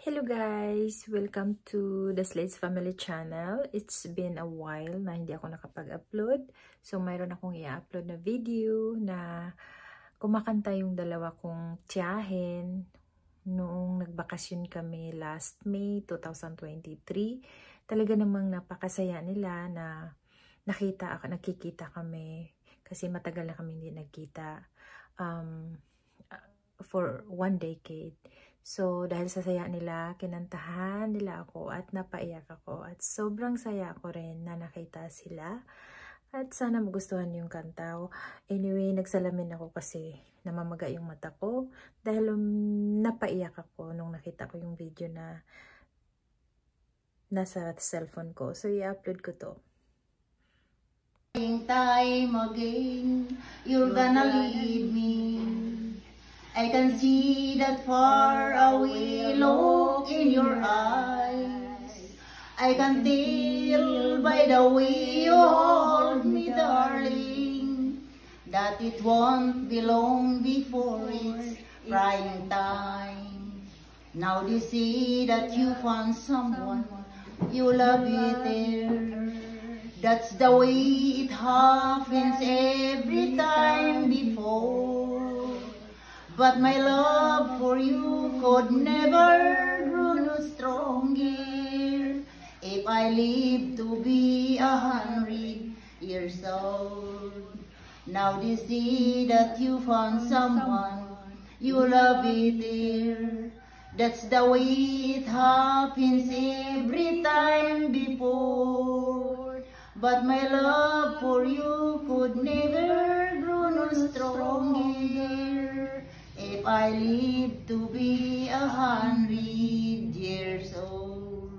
Hello guys! Welcome to the Slates Family Channel. It's been a while na hindi ako nakapag-upload. So, mayroon akong i-upload na video na kumakanta yung dalawa kong tiyahin noong nagbakasyon kami last May 2023. Talaga namang napakasaya nila na nakikita kami kasi matagal na kami hindi nagkita for 1 decade. So, dahil sa saya nila, kinantahan nila ako at napaiyak ako. At sobrang saya ako rin na nakita sila. At sana magustuhan yung kanta. Anyway, nagsalamin ako kasi namamaga yung mata ko. Dahil napaiyak ako nung nakita ko yung video na nasa cellphone ko. So, i-upload ko to. Time again, you're gonna lead me. I can see that far away look in your eyes. I can tell by the way you hold me, darling, that it won't be long before it's prime time. Now they say that you found someone you love better. That's the way it happens every time before. But my love for you could never grow no stronger if I live to be 100 years old. Now they see that you found someone you love better. That's the way it happens every time before. But my love for you could never grow no stronger if I live to be 100 years old.